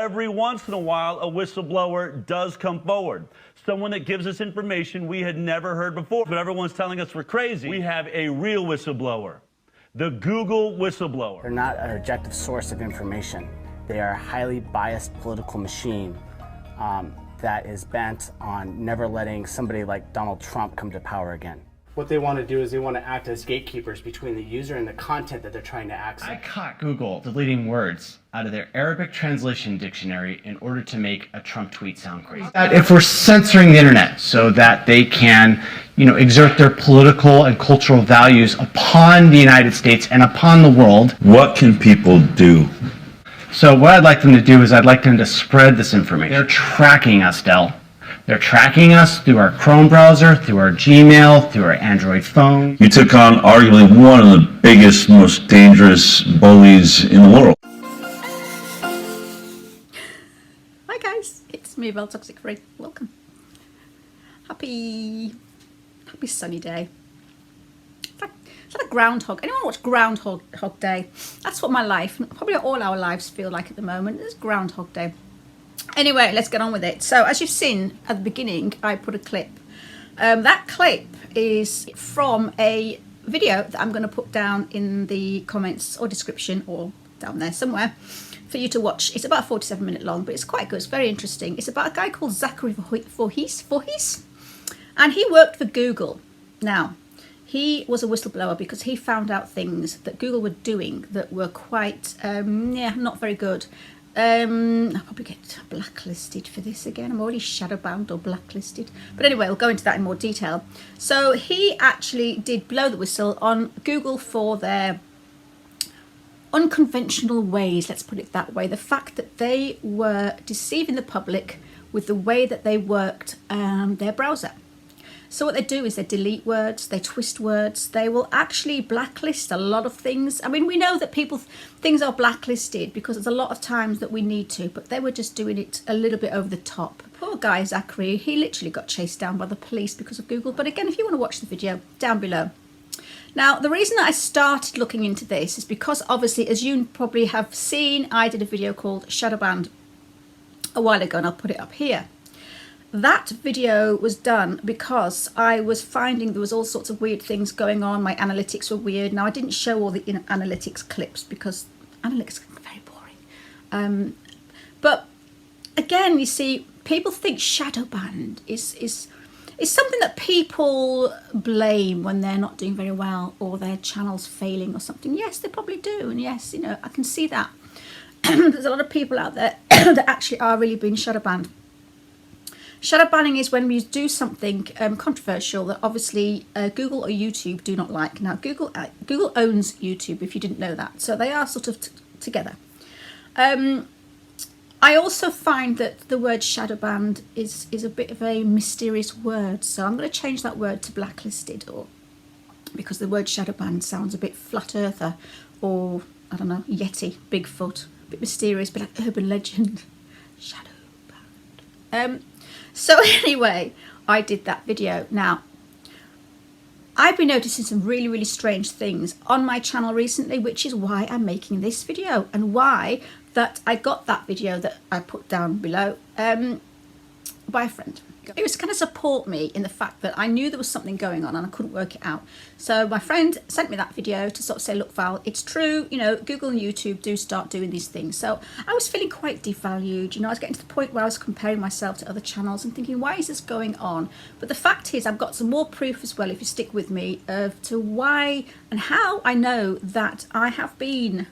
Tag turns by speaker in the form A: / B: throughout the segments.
A: Every once in a while, a whistleblower does come forward. Someone that gives us information we had never heard before, but everyone's telling us we're crazy. We have a real whistleblower, the Google whistleblower.
B: They're not an objective source of information. They are a highly biased political machine that is bent on never letting somebody like Donald Trump come to power again. What they want to do is they want to act as gatekeepers between the user and the content that they're trying to access.
C: I caught Google deleting words out of their Arabic translation dictionary in order to make a Trump tweet sound crazy. That if we're censoring the internet so that they can, exert their political and cultural values upon the United States and upon the world.
D: What can people do?
C: So what I'd like them to do is I'd like them to spread this information. They're tracking us, Del. They're tracking us through our Chrome browser, through our Gmail, through our Android phone.
D: You took on arguably one of the biggest, most dangerous bullies in the world.
E: Hi guys, it's me, Vel Toxic Free. Welcome. Happy sunny day. It's like a groundhog. Anyone watch Groundhog Day? That's what my life, probably all our lives feel like at the moment. It's Groundhog Day. Anyway, let's get on with it. So as you've seen at the beginning, I put a clip. That clip is from a video that I'm going to put down in the comments or description or down there somewhere for you to watch. It's about 47 minutes long, but it's quite good. It's very interesting. It's about a guy called Zachary Voorhees, and he worked for Google. Now, he was a whistleblower because he found out things that Google were doing that were quite, not very good. I'll probably get blacklisted for this again. I'm already shadow banned or blacklisted. But anyway, we'll go into that in more detail. So he actually did blow the whistle on Google for their unconventional ways, let's put it that way. The fact that they were deceiving the public with the way that they worked their browser. So what they do is they delete words, they twist words, they will actually blacklist a lot of things. I mean, we know that things are blacklisted because there's a lot of times that we need to, but they were just doing it a little bit over the top. Poor guy, Zachary, he literally got chased down by the police because of Google. But again, if you want to watch the video, down below. Now, the reason that I started looking into this is because obviously, as you probably have seen, I did a video called Shadow Banned a while ago, and I'll put it up here. That video was done because I was finding there was all sorts of weird things going on. My analytics were weird. Now, I didn't show all the analytics clips because analytics are very boring. But again, you see, people think shadow banned is something that people blame when they're not doing very well or their channel's failing or something. Yes, they probably do. And yes, I can see that. There's a lot of people out there that actually are really being shadow banned. Shadow banning is when we do something controversial that obviously Google or YouTube do not like. Now, Google owns YouTube, if you didn't know that. So they are sort of together. I also find that the word shadow banned is a bit of a mysterious word. So I'm going to change that word to blacklisted, because the word shadow banned sounds a bit flat earther or, I don't know, Yeti, Bigfoot, a bit mysterious, but like urban legend. Shadow banned. So anyway, I did that video. Now, I've been noticing some really, really strange things on my channel recently, which is why I'm making this video and why that I got that video that I put down below by a friend. It was to kind of support me in the fact that I knew there was something going on and I couldn't work it out. So my friend sent me that video to sort of say, look, Val, it's true, Google and YouTube do start doing these things. So I was feeling quite devalued. I was getting to the point where I was comparing myself to other channels and thinking, why is this going on? But the fact is, I've got some more proof as well, if you stick with me, to why and how I know that I have been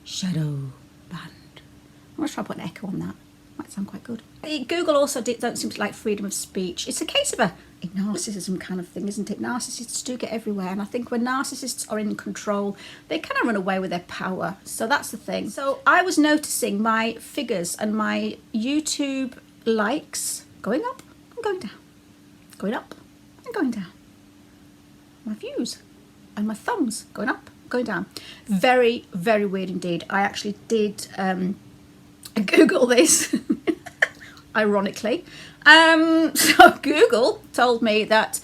E: shadow banned. I'm going to try and put an echo on that. Might sound quite good. Google also don't seem to like freedom of speech. It's a case of a narcissism kind of thing, isn't it? Narcissists do get everywhere, and I think when narcissists are in control, they kind of run away with their power. So that's the thing. So I was noticing my figures and my YouTube likes going up and going down, going up and going down. My views and my thumbs going up, going down. Very, very weird indeed. I actually did Google this, ironically. So Google told me that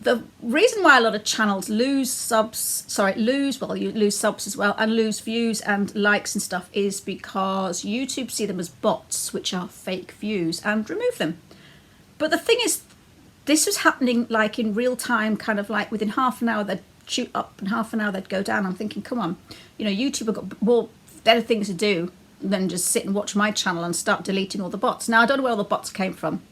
E: the reason why a lot of channels lose subs, well, you lose subs as well, and lose views and likes and stuff, is because YouTube see them as bots, which are fake views, and remove them. But the thing is, this was happening like in real time, kind of like within half an hour they'd shoot up and half an hour they'd go down. I'm thinking, come on, you know, YouTube have got more better things to do than just sit and watch my channel and start deleting all the bots. Now, I don't know where all the bots came from.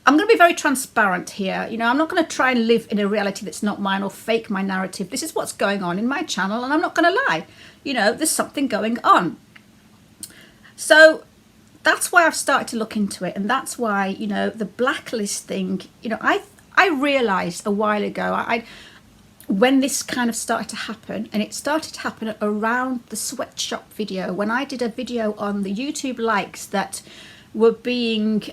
E: I'm going to be very transparent here. You know, I'm not going to try and live in a reality that's not mine or fake my narrative. This is what's going on in my channel, and I'm not going to lie. You know, there's something going on. So that's why I've started to look into it, and that's why, you know, the blacklist thing, you know, I realised a while ago, when this kind of started to happen, and it started to happen around the sweatshop video, when I did a video on the YouTube likes that were being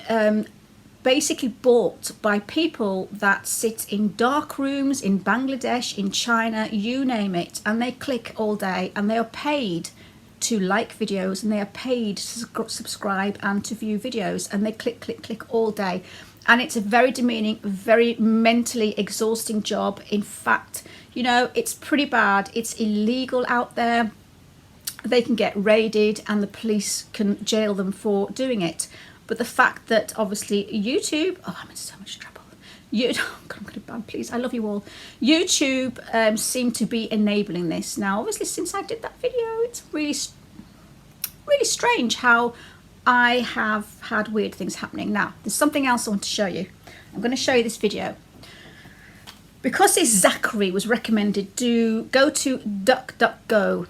E: basically bought by people that sit in dark rooms in Bangladesh, in China, you name it, and they click all day, and they are paid to like videos, and they are paid to subscribe and to view videos, and they click all day. And it's a very demeaning, very mentally exhausting job. In fact, you know, it's pretty bad. It's illegal out there. They can get raided and the police can jail them for doing it. But the fact that obviously YouTube, oh, I'm in so much trouble. Oh God, I'm going to ban, please. I love you all. YouTube seem to be enabling this. Now, obviously, since I did that video, it's really strange how I have had weird things happening. Now, there's something else I want to show you. I'm going to show you this video. Because this Zachary was recommended, go to DuckDuckGo.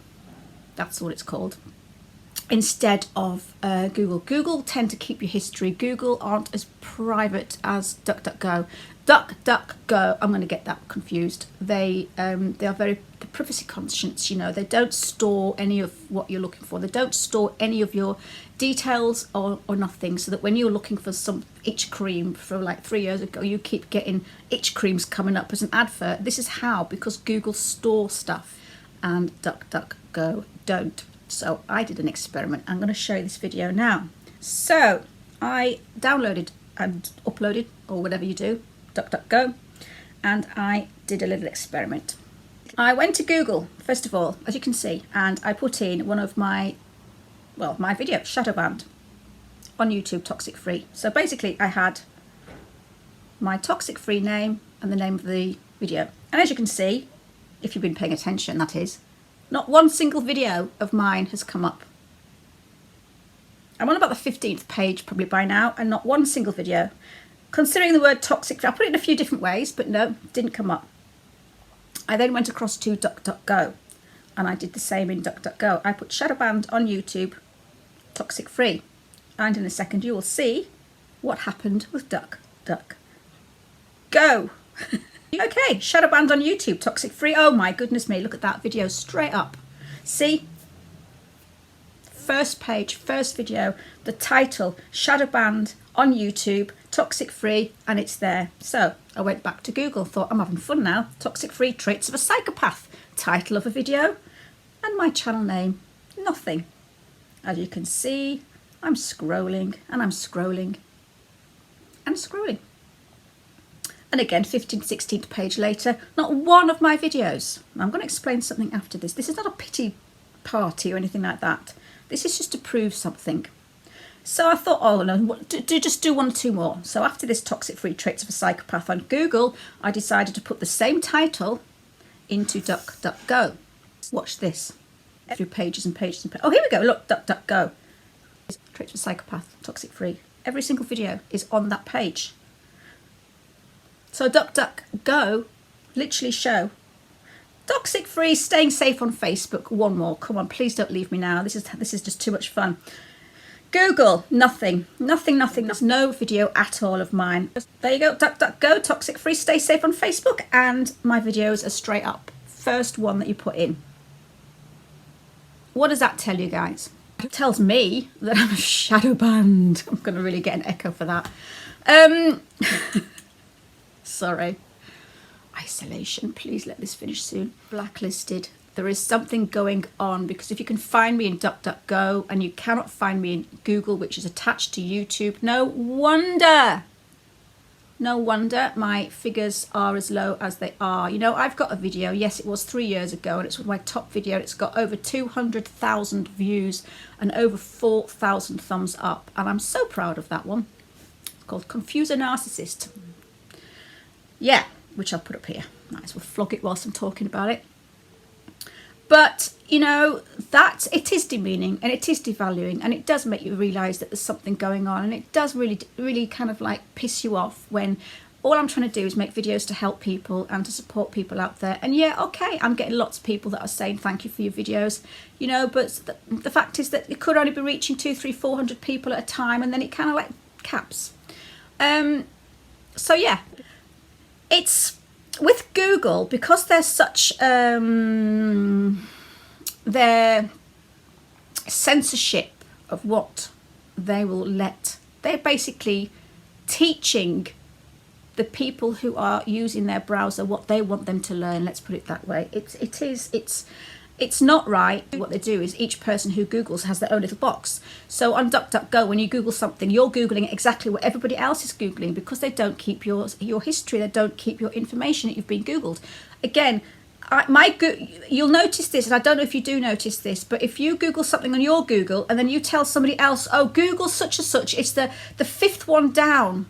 E: That's what it's called. Instead of Google. Google tend to keep your history. Google aren't as private as DuckDuckGo. DuckDuckGo, I'm going to get that confused. They are very privacy conscious, you know. They don't store any of what you're looking for. They don't store any of your details or nothing, so that when you're looking for some itch cream from like 3 years ago, you keep getting itch creams coming up as an advert. This is how, because Google store stuff and DuckDuckGo don't. So I did an experiment. I'm going to show you this video now. So I downloaded and uploaded, or whatever you do, DuckDuckGo, and I did a little experiment. I went to Google, first of all, as you can see, and I put in one of my video, shadow banned, on YouTube, toxic free. So basically I had my toxic free name and the name of the video. And as you can see, if you've been paying attention, that is, not one single video of mine has come up. I'm on about the 15th page probably by now, and not one single video. Considering the word toxic, I put it in a few different ways, but no, didn't come up. I then went across to DuckDuckGo, and I did the same in DuckDuckGo. I put shadow banned on YouTube, toxic free, and in a second you will see what happened with DuckDuckGo. Okay, shadow banned on YouTube, toxic free. Oh my goodness me, look at that video straight up. See? First page, first video, the title, shadow banned on YouTube, toxic free, and it's there. So I went back to Google, thought I'm having fun now. Toxic free, traits of a psychopath. Title of a video, and my channel name, nothing. As you can see, I'm scrolling and I'm scrolling and scrolling. And again, 15th, 16th page later, not one of my videos. I'm going to explain something after this. This is not a pity party or anything like that. This is just to prove something. So I thought, oh no, just do one or two more. So after this toxic free traits of a psychopath on Google, I decided to put the same title into DuckDuckGo. Watch this. Through pages and pages and pages. Oh, here we go. Look, DuckDuckGo. Traits of a psychopath, toxic free. Every single video is on that page. So DuckDuckGo literally show toxic free, staying safe on Facebook. One more. Come on, please don't leave me now. This is just too much fun. Google, nothing. There's no video at all of mine. There you go, DuckDuckGo, toxic free, stay safe on Facebook, and my videos are straight up. First one that you put in. What does that tell you guys? It tells me that I'm shadow banned. I'm going to really get an echo for that. Sorry. Isolation, please let this finish soon. Blacklisted. There is something going on, because if you can find me in DuckDuckGo and you cannot find me in Google, which is attached to YouTube, no wonder No wonder my figures are as low as they are. You know, I've got a video, yes, it was 3 years ago, and it's my top video. It's got over 200,000 views and over 4,000 thumbs up, and I'm so proud of that one. It's called Confuse a Narcissist. Yeah, which I'll put up here. Might as well flog it whilst I'm talking about it. But, you know, that it is demeaning and it is devaluing, and it does make you realise that there's something going on, and it does really kind of like piss you off when all I'm trying to do is make videos to help people and to support people out there. And yeah, okay, I'm getting lots of people that are saying thank you for your videos, you know, but the fact is that it could only be reaching 200, 300, 400 people at a time, and then it kind of like caps. So yeah, it's with Google, because they're such their censorship of what they will let, they're basically teaching the people who are using their browser what they want them to learn. Let's put it that way. It's not right. What they do is each person who Googles has their own little box. So on DuckDuckGo, when you Google something, you're Googling exactly what everybody else is Googling, because they don't keep your history. They don't keep your information that you've been Googled. Again, you'll notice this, and I don't know if you do notice this, but if you Google something on your Google and then you tell somebody else, oh, Google such and such, it's the fifth one down.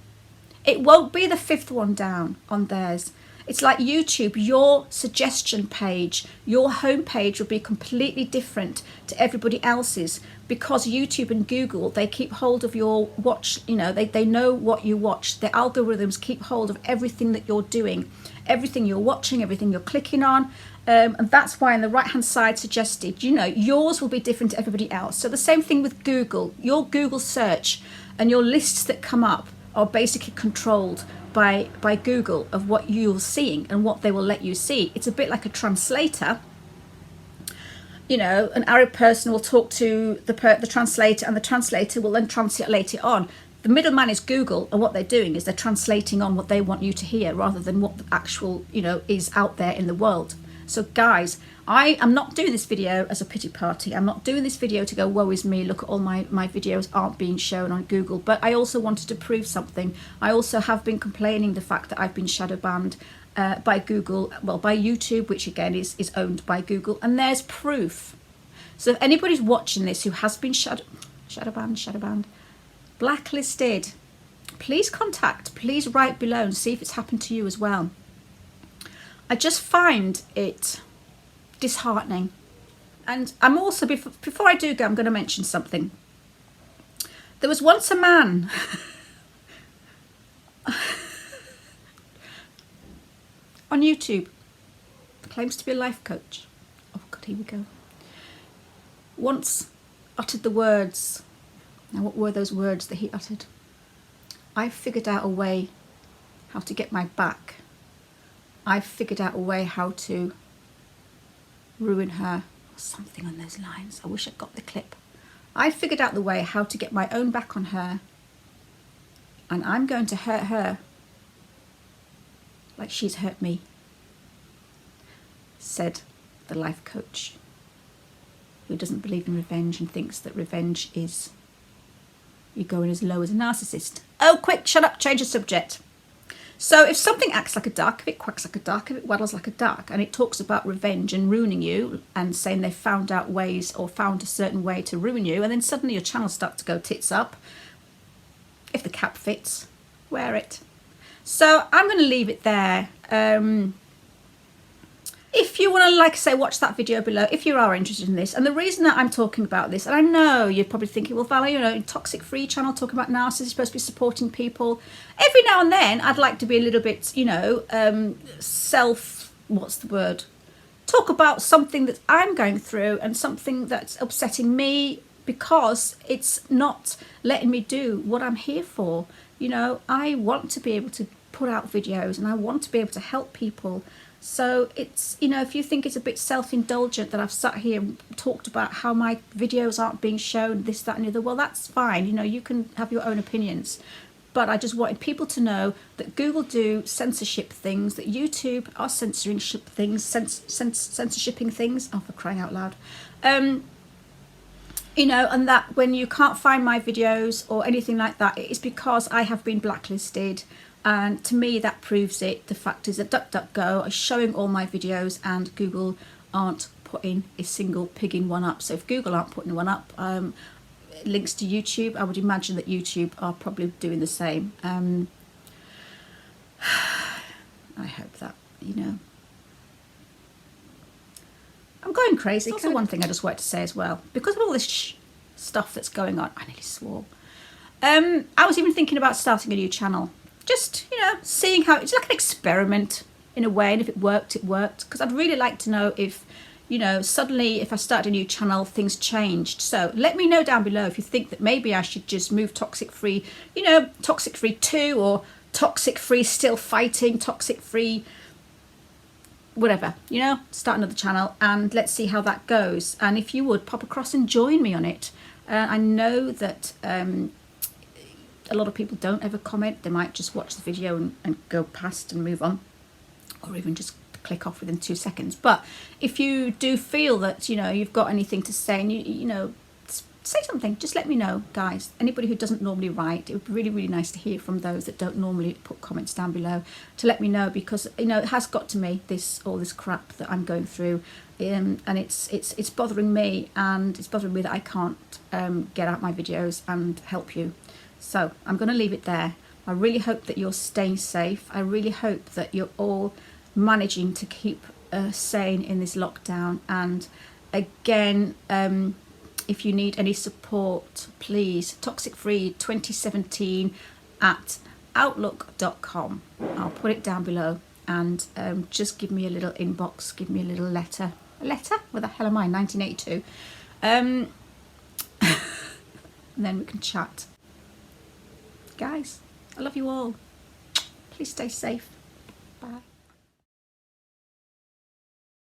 E: It won't be the fifth one down on theirs. It's like YouTube, your suggestion page, your homepage will be completely different to everybody else's, because YouTube and Google, they keep hold of your watch, you know, they know what you watch. The algorithms keep hold of everything that you're doing, everything you're watching, everything you're clicking on. And that's why on the right hand side suggested, you know, yours will be different to everybody else. So the same thing with Google, your Google search and your lists that come up are basically controlled by Google of what you're seeing and what they will let you see. It's a bit like a translator. You know, an Arab person will talk to the translator, and the translator will then translate it on. The middleman is Google, and what they're doing is they're translating on what they want you to hear rather than what the actual, you know, is out there in the world. So guys, I am not doing this video as a pity party. I'm not doing this video to go, woe is me, look at all my videos aren't being shown on Google. But I also wanted to prove something. I also have been complaining the fact that I've been shadow banned by Google, well, by YouTube, which again is owned by Google. And there's proof. So if anybody's watching this who has been shadow banned, blacklisted, please write below and see if it's happened to you as well. I just find it disheartening. And I'm also, before I do go, I'm going to mention something. There was once a man on YouTube, claims to be a life coach. Oh God, here we go. Once uttered the words. Now what were those words that he uttered? I figured out a way how to get my back. I figured out a way how to ruin her, or something on those lines. I wish I'd got the clip. I figured out the way how to get my own back on her, and I'm going to hurt her like she's hurt me, said the life coach, who doesn't believe in revenge and thinks that revenge is you going as low as a narcissist. Oh, quick, shut up, change the subject. So if something acts like a duck, if it quacks like a duck, if it waddles like a duck, and it talks about revenge and ruining you and saying they found out ways or found a certain way to ruin you, and then suddenly your channel starts to go tits up, if the cap fits, wear it. So I'm going to leave it there. If you want to, like I say, watch that video below, if you are interested in this. And the reason that I'm talking about this, and I know you're probably thinking, well, Vala, you know, toxic free channel, talking about narcissists, supposed to be supporting people. Every now and then, I'd like to be a little bit, you know, talk about something that I'm going through and something that's upsetting me, because it's not letting me do what I'm here for. You know, I want to be able to put out videos and I want to be able to help people. So it's, you know, if you think it's a bit self-indulgent that I've sat here and talked about how my videos aren't being shown, this, that and the other, well, that's fine. You know, you can have your own opinions. But I just wanted people to know that Google do censorship things, that YouTube are censoring things, censorshipping things, oh, for crying out loud. You know, and that when you can't find my videos or anything like that, it is because I have been blacklisted. And to me, that proves it. The fact is that DuckDuckGo is showing all my videos and Google aren't putting a single pig in one up. So if Google aren't putting one up, links to YouTube, I would imagine that YouTube are probably doing the same. I hope that, you know. I'm going crazy. It's also one thing I just wanted to say as well. Because of all this stuff that's going on, I nearly swore. I was even thinking about starting a new channel. Just, you know, seeing how, it's like an experiment in a way, and if it worked, it worked. Because I'd really like to know if, you know, suddenly if I started a new channel, things changed. So let me know down below if you think that maybe I should just move Toxic Free, you know, Toxic Free 2 or Toxic Free Still Fighting, Toxic Free whatever, you know, start another channel and let's see how that goes. And if you would pop across and join me on it. I know that a lot of people don't ever comment. They might just watch the video and go past and move on, or even just click off within 2 seconds. But if you do feel that, you know, you've got anything to say and you know, say something, just let me know, guys. Anybody who doesn't normally write, it would be really, really nice to hear from those that don't normally put comments down below, to let me know, because, you know, it has got to me, all this crap that I'm going through, and it's bothering me, and it's bothering me that I can't get out my videos and help you. So I'm going to leave it there. I really hope that you're staying safe. I really hope that you're all managing to keep sane in this lockdown. And again, if you need any support, please, toxicfree2017 at outlook.com. I'll put it down below, and just give me a little inbox, give me a little letter. A letter? Where the hell am I? 1982. And then we can chat. Guys, I love you all. Please stay safe.